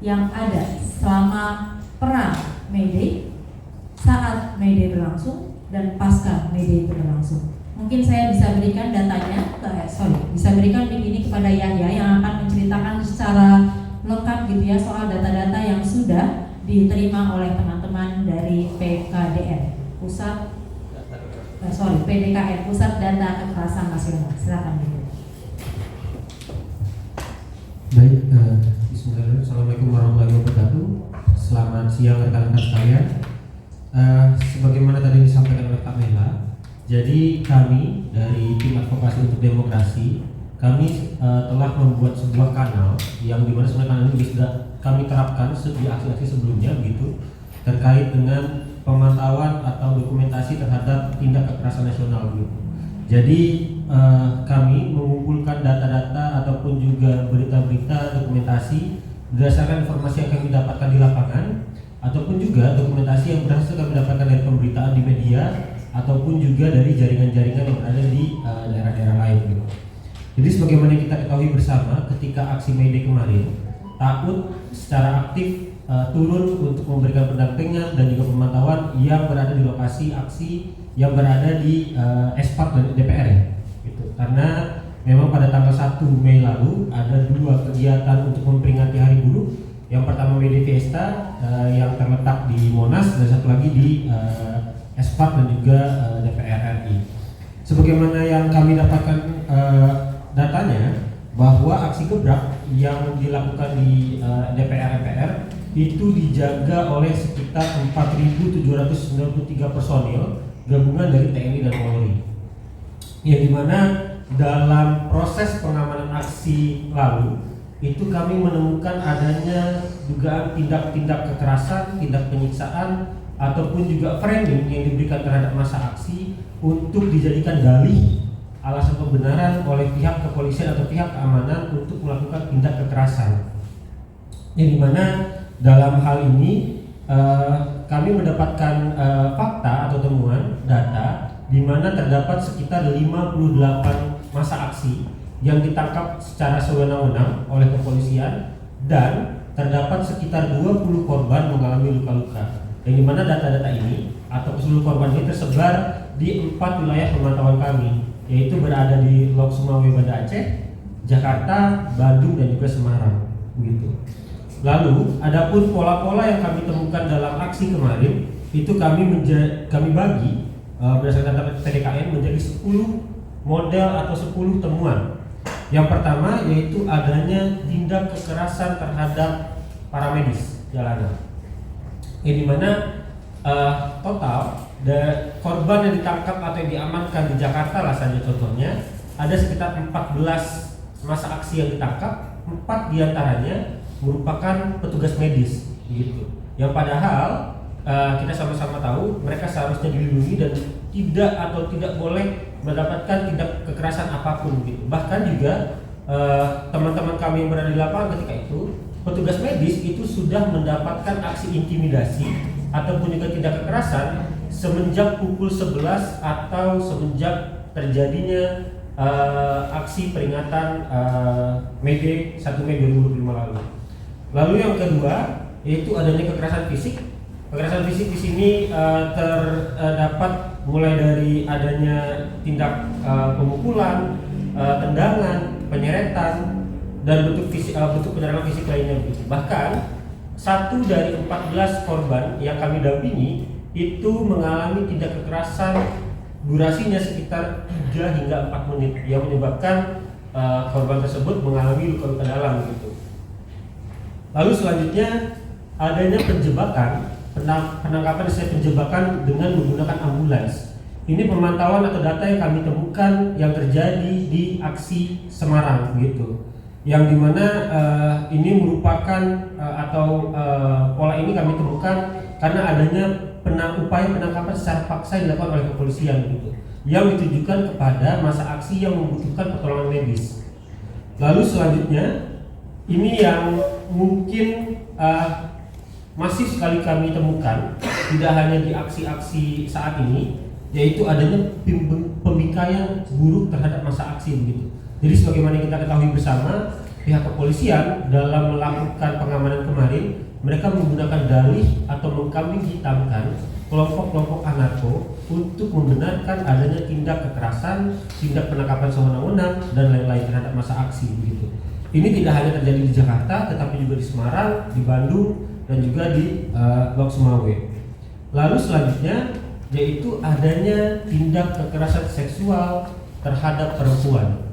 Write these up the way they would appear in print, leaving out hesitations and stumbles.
yang ada selama perang May Day, saat May Day berlangsung, dan pasca May Day itu berlangsung. Mungkin saya bisa berikan datanya, bisa berikan link ini kepada Yahya yang akan menceritakan secara lengkap gitu ya soal data-data yang sudah diterima oleh teman-teman dari PDKN, PDKN, Pusat Data Kekerasan Nasional. Silakan Ibu. Baik, bismillahirrahmanirrahim. Assalamualaikum warahmatullahi wabarakatuh. Selamat siang rekan-rekan sekalian. Sebagaimana tadi disampaikan oleh Kak Mela, jadi kami dari tim advokasi untuk demokrasi, kami telah membuat sebuah kanal yang dimana sebenarnya kanal ini sudah kami terapkan di aksi-aksi sebelumnya gitu, terkait dengan pemantauan atau dokumentasi terhadap tindak kekerasan nasional gitu. Jadi kami mengumpulkan data-data ataupun juga berita-berita dokumentasi berdasarkan informasi yang kami dapatkan di lapangan, ataupun juga dokumentasi yang berhasil kami dapatkan dari pemberitaan di media ataupun juga dari jaringan-jaringan yang ada di daerah-daerah lain gitu. Jadi sebagaimana kita ketahui bersama, ketika aksi May Day kemarin, TAUD secara aktif turun untuk memberikan pendampingan dan juga pemantauan yang berada di lokasi aksi yang berada di Espat dan DPR ya, gitu. Karena memang pada tanggal 1 Mei lalu ada dua kegiatan untuk memperingati Hari Buruh. Yang pertama May Day Fiesta yang terletak di Monas, dan satu lagi di Espat dan juga DPR RI. Sebagaimana yang kami dapatkan datanya, bahwa aksi gebrak yang dilakukan di DPR-MPR itu dijaga oleh sekitar 4.793 personil gabungan dari TNI dan Polri, yang dimana dalam proses pengamanan aksi lalu itu kami menemukan adanya dugaan tindak-tindak kekerasan, tindak penyiksaan, ataupun juga framing yang diberikan terhadap masa aksi untuk dijadikan dalih alasan pembenaran oleh pihak kepolisian atau pihak keamanan untuk melakukan tindak kekerasan. Yang dimana dalam hal ini kami mendapatkan fakta atau temuan data di mana terdapat sekitar 58 masa aksi yang ditangkap secara sewenang-wenang oleh kepolisian, dan terdapat sekitar 20 korban mengalami luka-luka. Yang dimana data-data ini atau keseluruhan korban ini tersebar di 4 wilayah pemantauan kami, yaitu berada di Lok Sumawe, Banda Aceh, Jakarta, Bandung, dan juga Semarang, begitu. Lalu, adapun pola-pola yang kami temukan dalam aksi kemarin itu kami bagi berdasarkan data PDKN menjadi 10 model atau 10 temuan. Yang pertama yaitu adanya tindak kekerasan terhadap para medis jalanan, yang dimana total korban yang ditangkap atau yang diamankan di Jakarta lah saja contohnya, ada sekitar 14 masa aksi yang ditangkap, 4 diantaranya merupakan petugas medis gitu. Yang padahal kita sama-sama tahu mereka seharusnya dilindungi dan tidak boleh mendapatkan tindak kekerasan apapun gitu. Bahkan juga teman-teman kami yang berada di lapangan ketika itu, petugas medis itu sudah mendapatkan aksi intimidasi ataupun juga tindak kekerasan semenjak pukul 11 atau semenjak terjadinya aksi peringatan May Day 1 Mei 2025 lalu. Lalu yang kedua yaitu adanya kekerasan fisik. Kekerasan fisik di sini terdapat mulai dari adanya tindak pemukulan, tendangan, penyeretan, dan bentuk penyerangan fisik lainnya. Bahkan 1 dari 14 korban yang kami dampingi itu mengalami tindak kekerasan durasinya sekitar 3 hingga 4 menit yang menyebabkan korban tersebut mengalami luka-luka dalam gitu. Lalu selanjutnya adanya penangkapan hasil penjebakan dengan menggunakan ambulans. Ini pemantauan atau data yang kami temukan yang terjadi di aksi Semarang gitu. Yang dimana ini merupakan pola ini kami temukan karena adanya upaya penangkapan secara paksa yang dilakukan oleh kepolisian gitu, yang ditujukan kepada masa aksi yang membutuhkan pertolongan medis. Lalu selanjutnya ini yang mungkin masih sekali kami temukan tidak hanya di aksi-aksi saat ini, yaitu adanya pembingkaian buruk terhadap masa aksi begitu. Jadi sebagaimana kita ketahui bersama pihak kepolisian dalam melakukan pengamanan kemarin, mereka menggunakan dalih atau mengkambing hitamkan kelompok-kelompok anarko untuk membenarkan adanya tindak kekerasan, tindak penangkapan sewenang-wenang dan lain-lain terhadap masa aksi begitu. Ini tidak hanya terjadi di Jakarta, tetapi juga di Semarang, di Bandung, dan juga di Lok Sumawe. Lalu selanjutnya yaitu adanya tindak kekerasan seksual terhadap perempuan.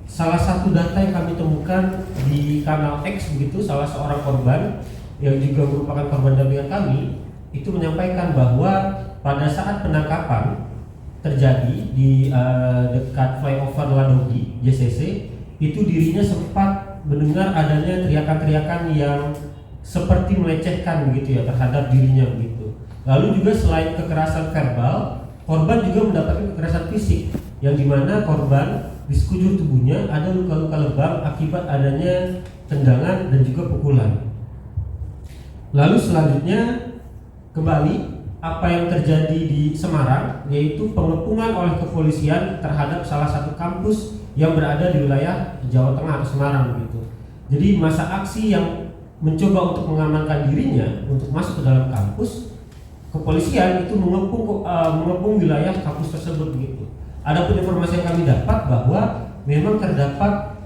Salah satu data yang kami temukan di kanal X begitu, salah seorang korban yang juga merupakan korban dampingan kami itu menyampaikan bahwa pada saat penangkapan terjadi di dekat flyover Ladogi JCC, itu dirinya sempat mendengar adanya teriakan-teriakan yang seperti melecehkan begitu ya terhadap dirinya begitu. Lalu juga selain kekerasan verbal, korban juga mendapatkan kekerasan fisik yang dimana korban di sekujur tubuhnya ada luka-luka lebam akibat adanya tendangan dan juga pukulan. Lalu selanjutnya kembali apa yang terjadi di Semarang, yaitu pengepungan oleh kepolisian terhadap salah satu kampus yang berada di wilayah Jawa Tengah atau Semarang gitu. Jadi masa aksi yang mencoba untuk mengamankan dirinya untuk masuk ke dalam kampus, kepolisian itu mengepung wilayah kampus tersebut begitu. Adapun informasi yang kami dapat bahwa memang terdapat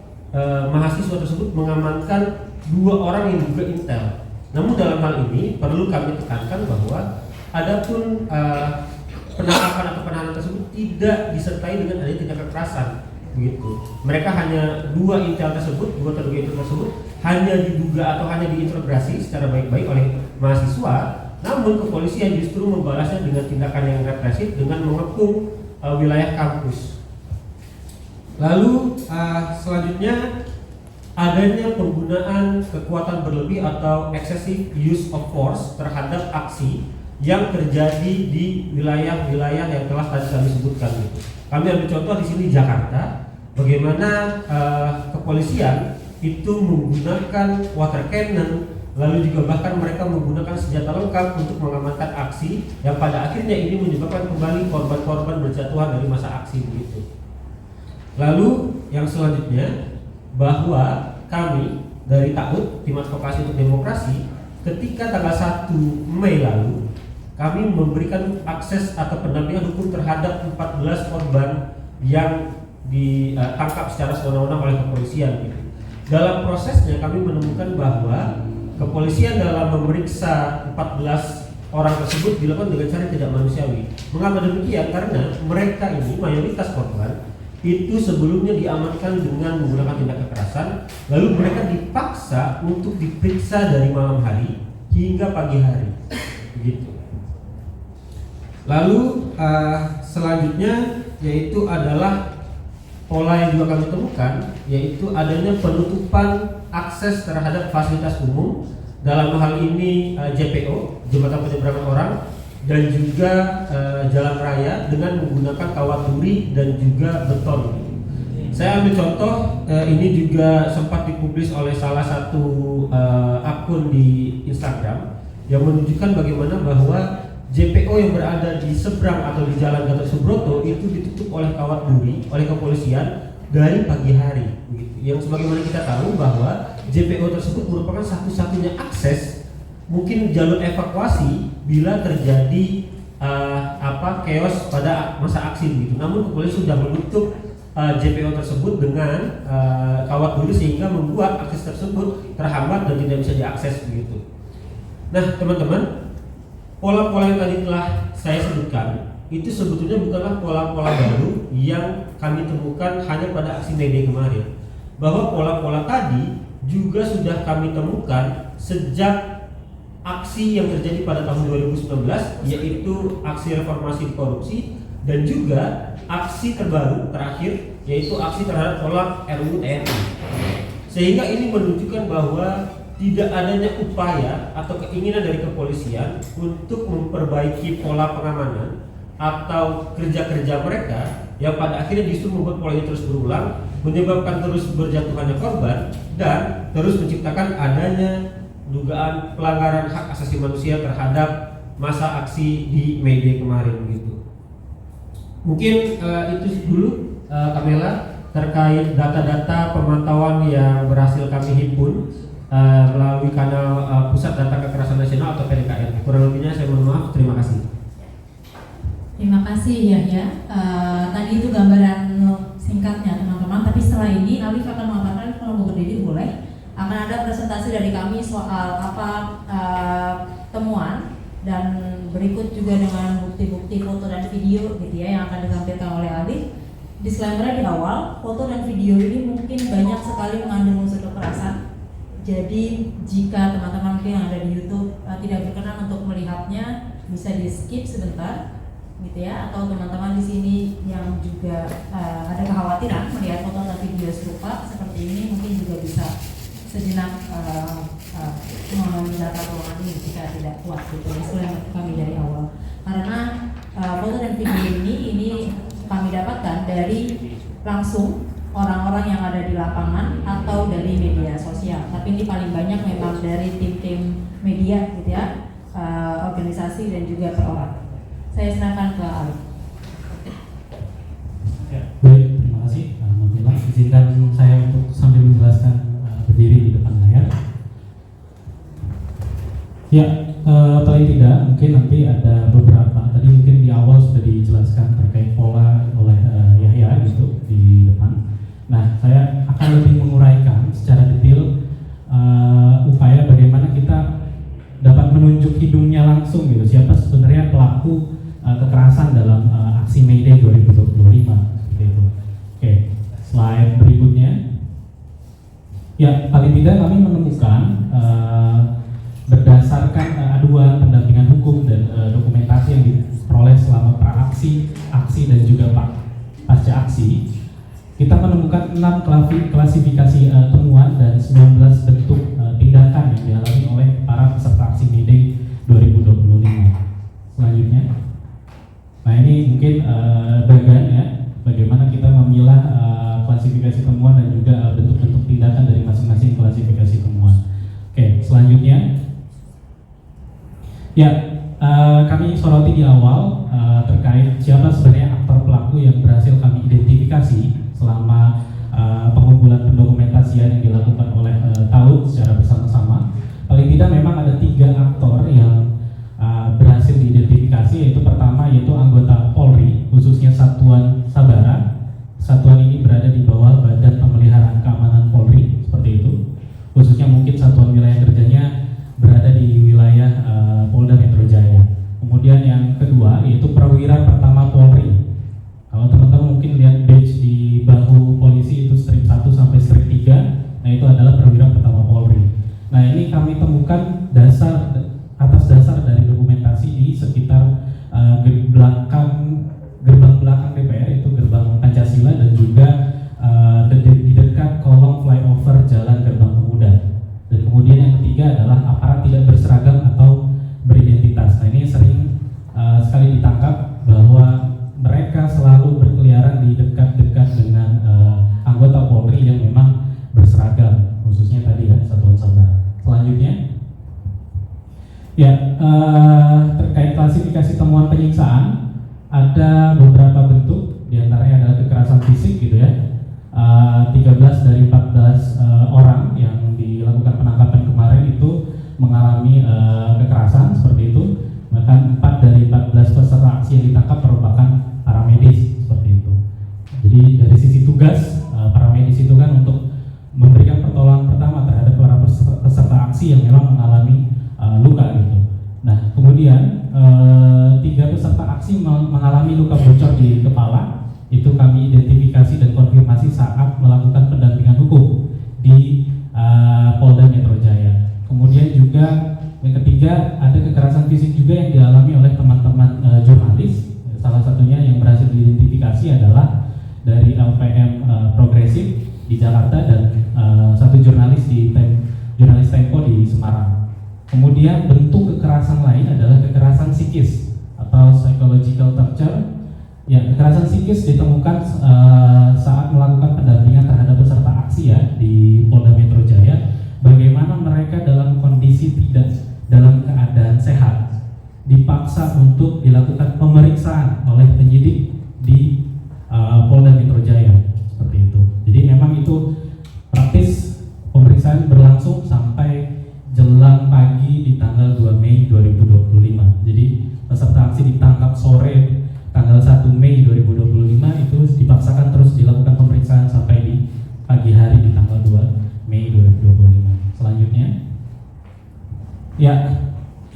mahasiswa tersebut mengamankan 2 orang yang juga intel. Namun dalam hal ini perlu kami tekankan bahwa adapun penangkapan atau penahanan tersebut tidak disertai dengan adanya tindak kekerasan begitu. Mereka hanya 2 intel tersebut, 2 terduga intel tersebut hanya diduga atau hanya diinterogasi secara baik-baik oleh mahasiswa. Namun kepolisian justru membalasnya dengan tindakan yang represif dengan mengepung wilayah kampus. Lalu selanjutnya adanya penggunaan kekuatan berlebih atau excessive use of force terhadap aksi yang terjadi di wilayah-wilayah yang telah tadi kami sebutkan gitu. Kami ambil contoh di sini Jakarta, bagaimana kepolisian itu menggunakan water cannon, lalu juga bahkan mereka menggunakan senjata lengkap untuk mengamankan aksi yang pada akhirnya ini menyebabkan kembali korban-korban berjatuhan dari masa aksi begitu. Lalu yang selanjutnya bahwa kami dari TAUD, Tim Advokasi untuk Demokrasi, ketika tanggal 1 Mei lalu kami memberikan akses atau pendampingan hukum terhadap 14 korban yang ditangkap secara sewenang-wenang oleh kepolisian gitu. Dalam prosesnya kami menemukan bahwa kepolisian dalam memeriksa 14 orang tersebut dilakukan dengan cara tidak manusiawi. Mengapa demikian? Karena mereka ini mayoritas korban itu sebelumnya diamankan dengan menggunakan tindak kekerasan, lalu mereka dipaksa untuk diperiksa dari malam hari hingga pagi hari, begitu. Lalu selanjutnya yaitu adalah pola yang juga kami temukan, yaitu adanya penutupan akses terhadap fasilitas umum, dalam hal ini JPO, jembatan penyeberangan orang, dan juga jalan raya dengan menggunakan kawat duri dan juga beton. Saya ambil contoh, ini juga sempat dipublis oleh salah satu akun di Instagram yang menunjukkan bagaimana bahwa JPO yang berada di seberang atau di Jalan Gatot Subroto itu ditutup oleh kawat duri oleh kepolisian dari pagi hari. Yang sebagaimana kita tahu bahwa JPO tersebut merupakan satu-satunya akses mungkin jalur evakuasi bila terjadi chaos pada masa aksi begitu. Namun kepolisian sudah menutup JPO tersebut dengan kawat duri sehingga membuat akses tersebut terhambat dan tidak bisa diakses begitu. Nah, teman-teman, pola-pola yang tadi telah saya sebutkan itu sebetulnya bukanlah pola-pola baru yang kami temukan hanya pada aksi May Day kemarin. Bahwa pola-pola tadi juga sudah kami temukan sejak aksi yang terjadi pada tahun 2019, yaitu aksi reformasi korupsi, dan juga aksi terbaru terakhir yaitu aksi terhadap tolak RUU TNI. Sehingga ini menunjukkan bahwa tidak adanya upaya atau keinginan dari kepolisian untuk memperbaiki pola pengamanan atau kerja-kerja mereka yang pada akhirnya justru membuat pola ini terus berulang, menyebabkan terus berjatuhannya korban dan terus menciptakan adanya dugaan pelanggaran hak asasi manusia terhadap masa aksi di May Day kemarin gitu. Mungkin itu dulu Kamela terkait data-data pemantauan yang berhasil kami himpun melalui kanal Pusat Data Kekerasan Nasional atau PDKN. Kurang lebihnya saya mohon maaf. Terima kasih. Terima kasih Yahya. Tadi itu gambaran singkatnya teman-teman. Tapi setelah ini Alif akan mengatakan, kalau mau berdiri boleh. Akan ada presentasi dari kami soal temuan, dan berikut juga dengan bukti-bukti foto dan video gitu ya yang akan ditampilkan oleh Alif. Disclaimer di awal, foto dan video ini mungkin banyak sekali mengandung unsur kekerasan. Jadi jika teman-teman mungkin yang ada di YouTube tidak berkenan untuk melihatnya, bisa di skip sebentar gitu ya, atau teman-teman di sini yang juga ada kekhawatiran melihat foto atau video serupa seperti ini, mungkin juga bisa sejenak mendapat ruangan ini jika tidak kuat gitu ya. Disclaimer kami dari awal, karena foto dan video ini kami dapatkan dari langsung orang-orang yang ada di lapangan atau dari media sosial. Tapi ini paling banyak memang dari tim-tim media gitu ya, organisasi dan juga perorangan. Saya serahkan ke Ali. Baik, terima kasih Mbak Mila. Izinkan saya untuk sambil menjelaskan berdiri di depan layar. Ya, paling tidak mungkin nanti ada beberapa, tadi mungkin di awal sudah dijelaskan terkait pola oleh Yahya gitu di depan. Nah, saya akan lebih menguraikan secara detail upaya bagaimana kita dapat menunjuk hidungnya langsung gitu, siapa sebenarnya pelaku kekerasan dalam aksi May Day 2025 seperti itu. Oke, slide berikutnya. Ya, paling tidak kami menemukan berdasarkan aduan, pendampingan hukum dan dokumentasi yang diperoleh selama pra-aksi, aksi dan juga pasca aksi, kita menemukan 6 klasifikasi temuan dan 19 bentuk tindakan yang dialami oleh para peserta aksi May Day 2025. Selanjutnya, nah ini mungkin bagian ya, bagaimana kita memilah klasifikasi temuan dan juga bentuk-bentuk tindakan dari masing-masing klasifikasi temuan. Oke, selanjutnya, ya kami soroti di awal terkait siapa sebenarnya aktor pelaku yang berhasil kami identifikasi selama pengumpulan pendokumentasian yang dilakukan oleh TAUD secara bersama-sama. Paling tidak memang ada 3 aktor yang berhasil diidentifikasi, yaitu pertama yaitu anggota Polri, khususnya Satuan Sabara. Satuan ini berada di bawah Badan Pemeliharaan Keamanan Polri, seperti itu. Khususnya mungkin satuan wilayah kerjanya berada di wilayah Polda Metro Jaya. Kemudian yang kedua yaitu Perwira Pertama Polri. Kalau teman-teman mungkin lihat badge di bahu polisi itu strip 1 sampai strip 3, nah itu adalah Perwira Pertama Polri. Nah ini kami temukan atas dasar dari dokumentasi di sekitar gerbang belakang DPR, itu gerbang Pancasila, dan juga di dekat kolong flyover Jalan Gerbang Pemuda. Dan kemudian yang ketiga adalah aparat tidak berseragam atau beridentitas. Nah ini sering sekali ditangkap bahwa mereka selalu berkeliaran di dekat-dekat dengan anggota Polri yang memang berseragam, khususnya tadi ya Satuan Sabara. Selanjutnya, ya terkait klasifikasi temuan penyiksaan, ada beberapa bentuk, diantaranya adalah kekerasan fisik gitu ya. 13 dari 14 orang yang dilakukan penangkapan kemarin itu mengalami kekerasan seperti itu. Bahkan 4 dari 14 peserta aksi yang ditangkap merupakan para medis seperti itu. Jadi dari sisi tugas para medis itu kan untuk memberikan pertolongan pertama terhadap para peserta aksi yang memang mengalami luka gitu. Nah kemudian 3 peserta aksi mengalami luka bocor di kepala. Itu kami identifikasi dan konfirmasi saat melakukan pendampingan hukum di Polda Metro Jaya. Kemudian juga yang ketiga, ada kekerasan fisik juga yang dialami oleh teman-teman jurnalis. Salah satunya yang berhasil diidentifikasi adalah dari LPM Progresif di Jakarta dan satu jurnalis di jurnalis Tempo di Semarang. Kemudian bentuk kekerasan lain adalah kekerasan psikis atau psychological torture. Ya, kekerasan psikis ditemukan saat melakukan pendampingan terhadap peserta aksi ya di Polda Metro Jaya. Bagaimana mereka dalam kondisi tidak dalam keadaan sehat dipaksa untuk dilakukan pemeriksaan oleh penyidik di Polda Metro Jaya seperti itu. pagi di tanggal 2 Mei 2025. Jadi peserta aksi ditangkap sore tanggal 1 Mei 2025, itu dipaksakan terus dilakukan pemeriksaan sampai di pagi hari di tanggal 2 Mei 2025. Selanjutnya, ya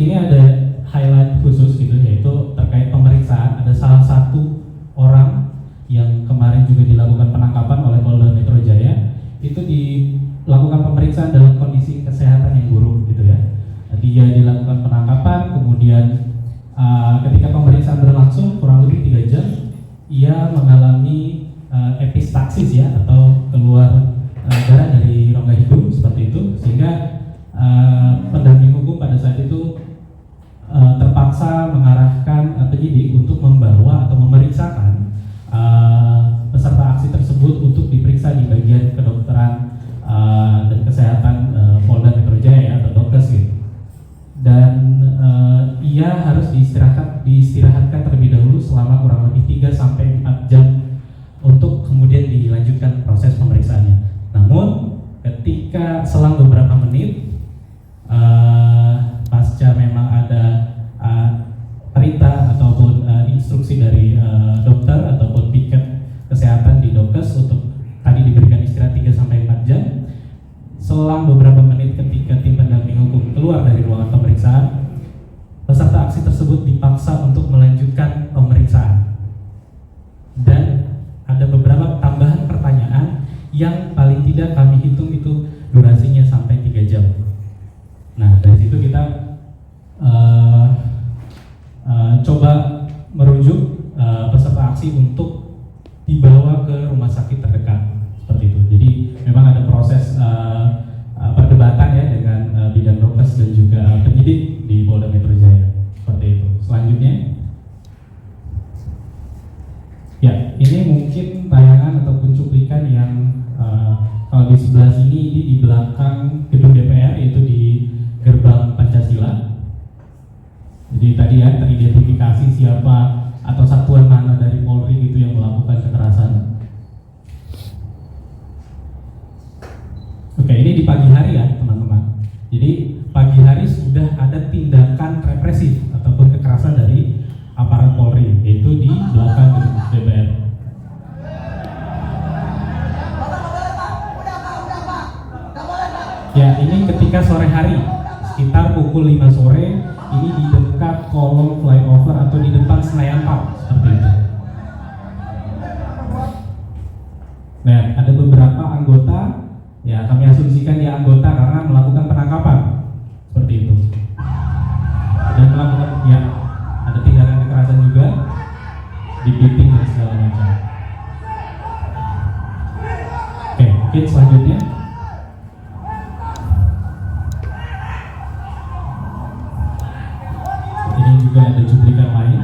ini ada highlight khusus gitu, yaitu terkait pemeriksaan. Ada salah satu orang yang kemarin juga dilakukan penangkapan oleh Polda Metro Jaya, itu dilakukan pemeriksaan dalam kondisi kesehatan yang buruk gitu ya. Dia dilakukan penangkapan, kemudian ketika pemeriksaan berlangsung kurang lebih 3 jam, ia mengalami epistaksis ya, atau keluar darah dari rongga hidung seperti itu, sehingga pendamping hukum pada saat itu terpaksa mengarahkan penyidik untuk membawa atau memeriksakan peserta aksi tersebut untuk diperiksa di bagian kedokteran dan kesehatan Polda Metro Jaya atau Dokes gitu. Dan ia harus diistirahatkan terlebih dahulu selama kurang lebih 3 sampai 4 jam untuk kemudian dilanjutkan proses pemeriksaannya. Namun ketika selang beberapa menit pasca memang ada perintah ataupun instruksi dari dokter ataupun piket kesehatan di Dokes untuk tadi diberikan istirahat 3 sampai 4 jam. Selang beberapa menit ketika tim pendamping hukum keluar dari ruangan pemeriksaan, peserta aksi tersebut dipaksa untuk melanjutkan pemeriksaan. Dan ada beberapa tambahan pertanyaan yang paling tidak kami hitung itu durasinya sampai 3 jam. Nah, dari situ kita coba merujuk peserta aksi untuk dibawa ke rumah sakit terdekat seperti itu. Jadi memang ada proses perdebatan ya dengan bidang Dokes dan juga penyidik di Polda Metro Jaya seperti itu. Selanjutnya, ya ini mungkin tayangan ataupun cuplikan yang kalau di sebelah sini ini di belakang gedung DPR, yaitu di gerbang Pancasila. Jadi tadi ya teridentifikasi siapa atau satuan mana dari Polri itu yang melakukan kekerasan. Oke, ini di pagi hari ya teman-teman. Jadi pagi hari sudah ada tindakan represif ataupun kekerasan dari aparat Polri, yaitu di belakang gedung DPR. Ya, ini ketika sore hari, sekitar pukul 5 sore, ini di dekat kolong flyover atau di depan Senayan Park seperti itu. Nah, ada beberapa anggota, ya kami asumsikan dia anggota karena melakukan penangkapan seperti itu. Dan melakukan, ya ada tindakan kekerasan juga, dibiting dan segala macam. Oke, mungkin selanjutnya. Ini juga ada cuplikan lain.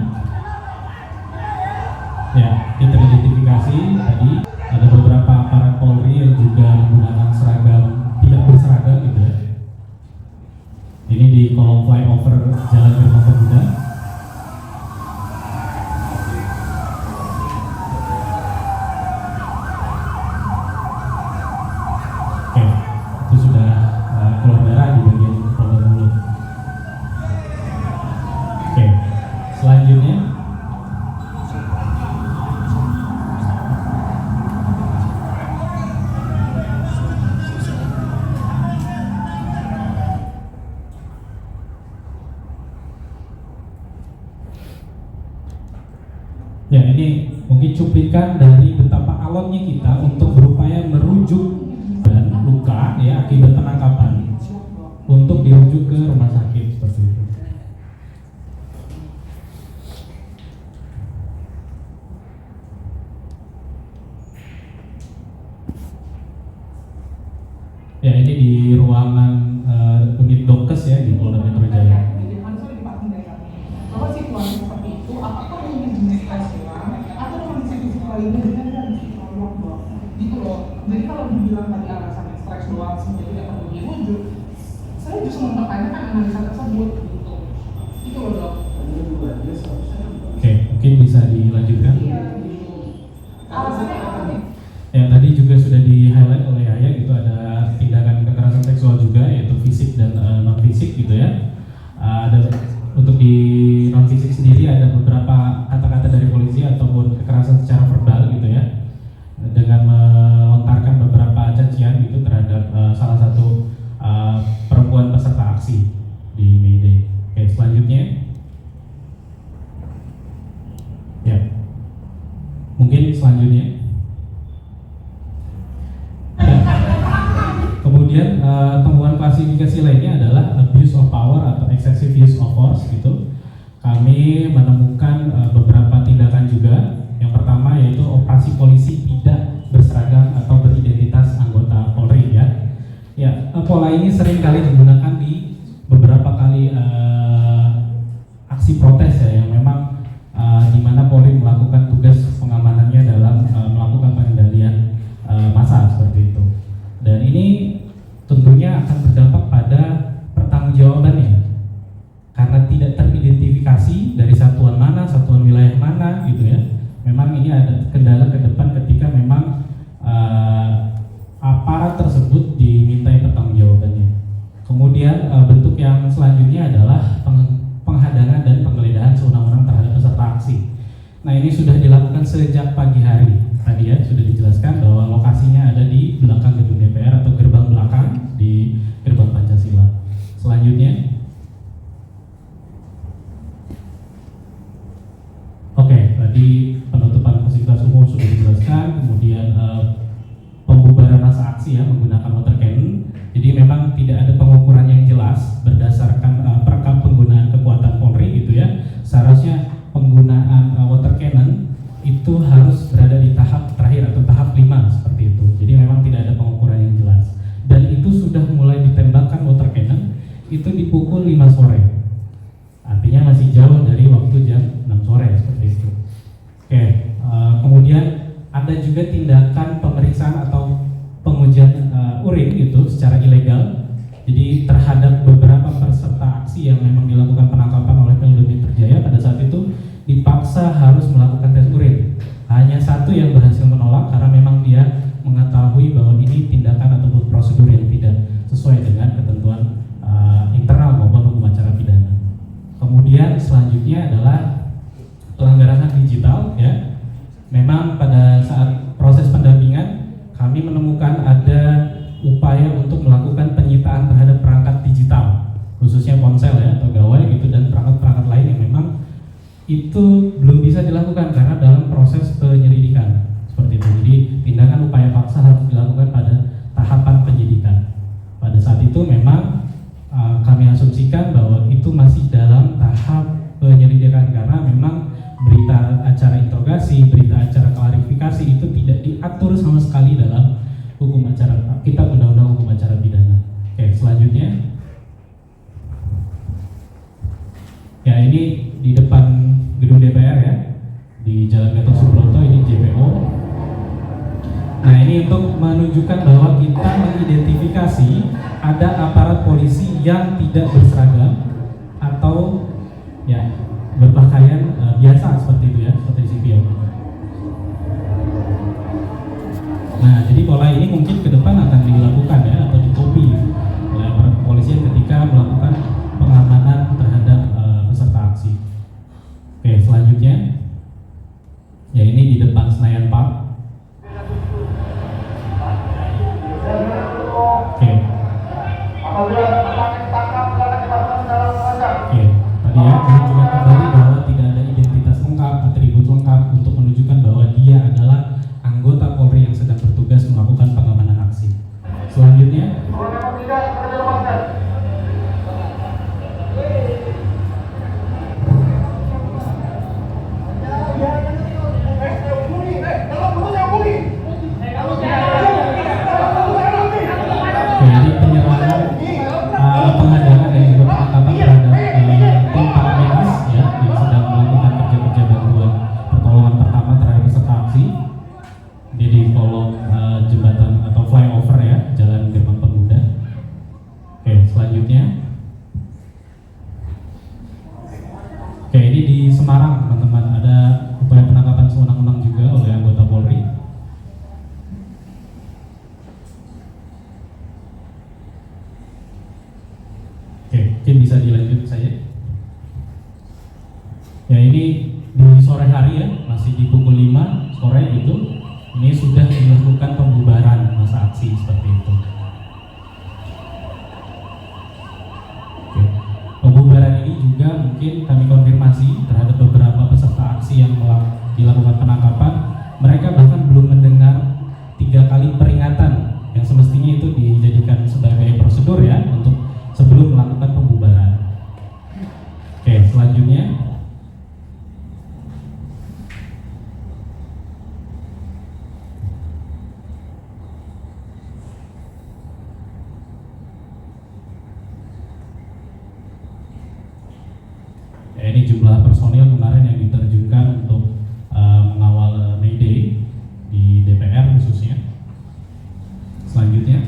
Ya, kita identifikasi tadi ada beberapa aparat Polri yang juga menggunakan seragam tidak berseragam gitu ya. Ini di kolong flyover Jalan Gerbang Pemuda. Oke, itu sudah keluar darah di bagian kolong mulut. Oke, selanjutnya ya, ini mungkin cuplikan dari betapa alotnya kita untuk berupaya merujuk dan luka ya akibat penangkapan untuk dirujuk ke rumah sakit seperti itu. Ya, ini di ruangan unit Dokes ya di Polda Metro Jaya. Bahwa situasi seperti itu, apakah mungkin jenis stres hilang atau kondisi fisik lainnya dengan psikolog doang gitu loh. Jadi kalau dibilang tadi alasan stres doang sebenarnya tidak perlu dirujuk, saya justru mempertanyakan analisa tersebut gitu. Itu loh dok. Oke, mungkin bisa dilanjutkan. Iya gitu. Alasannya apa nih? Ya, tadi juga sudah di highlight oleh Yaya, itu ada tindakan kekerasan seksual juga, yaitu fisik dan non fisik gitu ya. untuk di non fisik sendiri ada beberapa kata-kata dari polisi ataupun kekerasan secara verbal gitu ya, dengan melontarkan beberapa cacian gitu terhadap salah satu perempuan peserta aksi di May Day. Oke, selanjutnya ya, mungkin selanjutnya ya. Kemudian temuan klasifikasi lainnya adalah abuse of power atau excessive use of force gitu. Kami menemukan beberapa tindakan juga. Yang pertama yaitu operasi polisi tidak berseragam atau beridentitas anggota Polri ya. Ya, pola ini sering kali digunakan di beberapa kali aksi protes ya, yang memang di mana Polri melakukan tugas pengamanannya dalam melakukan pengendalian massa seperti itu. Dan ini tentunya akan berdampak pada pertanggungjawabannya, karena tidak teridentifikasi dari satuan mana, satuan wilayah mana gitu ya. Memang ini ada kendala ke depan ketika memang aparat tersebut dimintai pertanggungjawabannya. Kemudian bentuk yang selanjutnya adalah penghadangan dan penggeledahan sewenang-wenang terhadap peserta aksi. Nah, ini sudah dilakukan sejak pagi hari. Tadi ya sudah dijelaskan bahwa lokasinya ada di belakang gedung DPR atau gerbang belakang di gerbang Pancasila. Selanjutnya, oke, tadi penutupan fasilitas umum sudah dijelaskan. Kemudian pembubaran massa aksi ya menggunakan water cannon. Jadi memang tidak ada pengukuran yang jelas berdasarkan perkap penggunaan kekuatan Polri gitu ya. Seharusnya penggunaan water cannon itu harus berada di tahap terakhir atau tahap 5 seperti itu. Jadi memang tidak ada pengukuran yang jelas. Dan itu sudah mulai ditembakkan water cannon itu di pukul 5 sore. Artinya masih jauh dari waktu jam 6 sore seperti itu. Oke, kemudian ada juga tindakan pemeriksaan atau pengujian urin itu secara ilegal. Jadi terhadap beberapa peserta aksi yang memang dilakukan penangkapan oleh Polda Metro Jaya, pada saat itu dipaksa harus melakukan tes urin. Hanya satu yang berhasil menolak karena memang dia mengetahui bahwa ini tindakan ataupun prosedur yang tidak sesuai dengan ketentuan internal maupun hukum acara pidana. Kemudian selanjutnya adalah pelanggaran hak digital ya. Memang pada saat proses pendampingan kami menemukan ada upaya untuk melakukan penyitaan terhadap perangkat digital, khususnya ponsel ya atau gawai gitu, dan perangkat-perangkat lain yang memang itu belum bisa dilakukan karena dalam proses penyelidikan seperti itu. Jadi tindakan upaya paksa harus dilakukan pada tahapan penyidikan. Pada saat itu memang kami asumsikan bahwa itu masih dalam tahap penyelidikan karena memang berita acara interogasi, berita acara klarifikasi itu tidak diatur sama sekali dalam hukum acara, kitab undang-undang hukum acara pidana. Oke, selanjutnya ya, ini di depan gedung DPR ya, di Jalan Gatot Subroto, ini JPO. Nah, ini untuk menunjukkan bahwa kita mengidentifikasi ada aparat polisi yang tidak berseragam atau ya berpakaian biasa seperti itu ya, seperti sipil. Nah, jadi pola ini mungkin ke depan akan dilakukan ya atau dikopi oleh aparat kepolisian ketika melakukan pengamanan terhadap peserta aksi. Oke, selanjutnya ya, ini di depan Senayan Park. Oke. Oke, tadi ya menunjukkan kembali bahwa tidak ada identitas lengkap, atribut lengkap untuk menunjukkan bahwa dia adalah anggota Polri yang sedang bertugas melakukan pengamanan aksi. Selanjutnya jadi penyerangan, penghadangan dan juga penangkapan terhadap tim para medis ya yang sedang melakukan kerja-kerja bantuan pertolongan pertama terhadap peserta aksi di kolong jembatan atau flyover ya, Jalan Gerbang Pemuda. Oke, selanjutnya. Oke, ini di Semarang teman-teman, ada upaya penangkapan sewenang-wenang juga oleh anggota Polri. Oke, mungkin bisa dilanjut saja. Ya, ini di sore hari ya, masih di pukul 5 sore itu, ini sudah dilakukan pembubaran masa aksi seperti itu. Oke. Pembubaran ini juga mungkin kami konfirmasi terhadap beberapa peserta aksi yang dilakukan penangkapan. Mereka bahkan belum mendengar 3 kali peringatan yang semestinya itu dijadikan sebagai prosedur ya untuk sebelum melakukan pembubaran. Oke, selanjutnya. Ya, ini jumlah personil kemarin yang diterjunkan untuk mengawal May Day di DPR khususnya. Selanjutnya,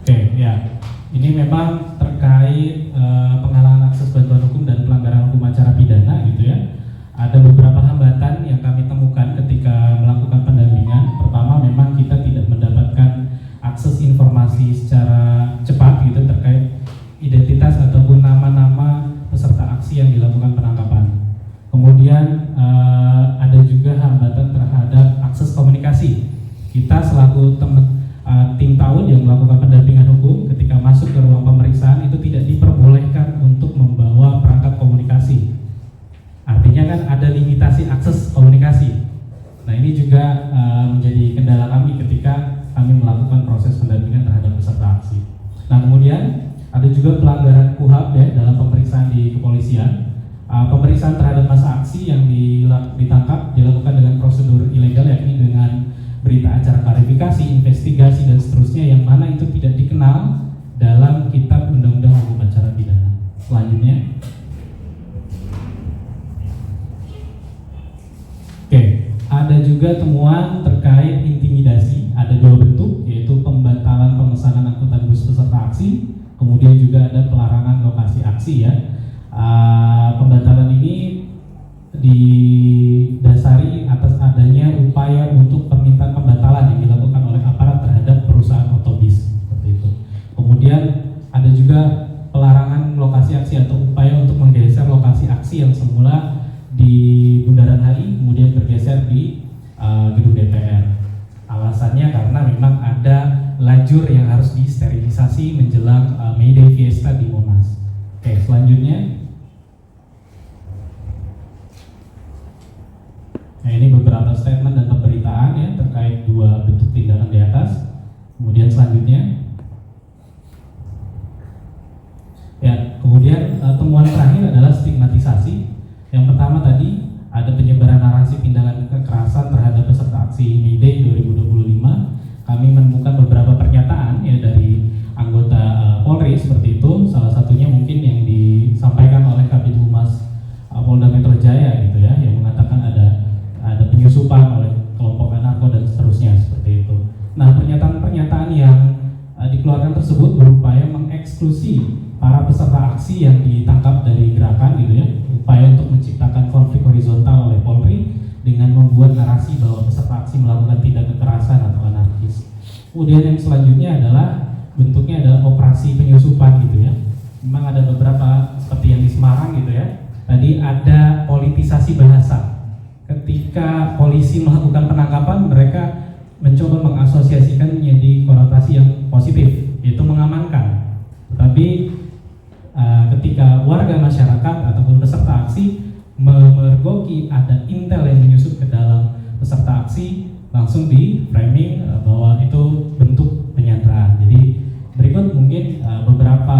oke ya, ini memang terkait penghalangan akses bantuan hukum dan pelanggaran hukum acara pidana gitu ya. Ada beberapa hambatan yang kami temukan ketika melakukan pendampingan. Pertama, memang kita tidak mendapatkan akses informasi secara cepat gitu terkait identitas ataupun nama-nama peserta aksi yang dilakukan penangkapan. Kemudian ada juga hambatan terhadap akses komunikasi. Kita selaku tim tahun yang melakukan pendampingan hukum ketika masuk ke ruang pemeriksaan itu tidak diperbolehkan untuk membawa perangkat komunikasi. Artinya kan ada limitasi akses komunikasi. Nah, ini juga menjadi kendala kami ketika kami melakukan proses pendampingan terhadap peserta aksi. Nah, kemudian ada juga pelanggaran KUHAP ya dalam pemeriksaan di kepolisian. Pemeriksaan terhadap masa aksi yang ditangkap dilakukan dengan prosedur ilegal, yakni dengan berita acara klarifikasi, investigasi dan seterusnya yang mana itu tidak dikenal dalam kitab undang-undang hukum acara pidana. Selanjutnya, oke, ada juga temuan terkait intimidasi. Ada 2 bentuk, yaitu pembatalan pemesanan angkutan bus peserta aksi. Kemudian juga ada pelarangan lokasi aksi ya. Pembatalan ini didasari atas adanya upaya untuk permintaan pembatalan yang dilakukan oleh aparat terhadap perusahaan otobus seperti itu. Kemudian ada juga pelarangan lokasi aksi atau upaya untuk menggeser lokasi aksi yang semula di Bundaran HI kemudian bergeser di gedung DPR. Alasannya karena memang ada lajur yang harus disterilisasi menjelang May Day Fiesta di Monas. Oke, selanjutnya. Nah, ini beberapa statement dan pemberitaan ya terkait 2 bentuk tindakan di atas. Kemudian selanjutnya. Ya, kemudian temuan terakhir adalah stigmatisasi. Yang pertama tadi ada penyebaran narasi tindakan kekerasan terhadap peserta aksi May Day 2025. Kami menemukan beberapa pernyataan ya dari anggota Polri seperti itu. Salah satunya mungkin yang disampaikan oleh Kabid Humas Polda Metro Jaya gitu ya, yang mengatakan ada penyusupan oleh kelompok anarko dan seterusnya seperti itu. Nah, pernyataan-pernyataan yang dikeluarkan tersebut berupaya mengeksklusi para peserta aksi yang ditangkap dari gerakan gitu ya, upaya untuk menciptakan konflik horizontal oleh Polri dengan membuat narasi bahwa peserta aksi melakukan tindak kekerasan atau anarkis. Kemudian yang selanjutnya adalah bentuknya adalah operasi penyusupan gitu ya. Memang ada beberapa seperti yang di Semarang gitu ya. Tadi ada politisasi bahasa. Ketika polisi melakukan penangkapan, mereka mencoba mengasosiasikan menjadi konotasi yang positif, yaitu mengamankan. Tetapi ketika warga masyarakat ataupun peserta aksi memergoki ada intel yang menyusup ke dalam peserta aksi, langsung di framing bahwa itu bentuk penyanderaan. Jadi berikut mungkin beberapa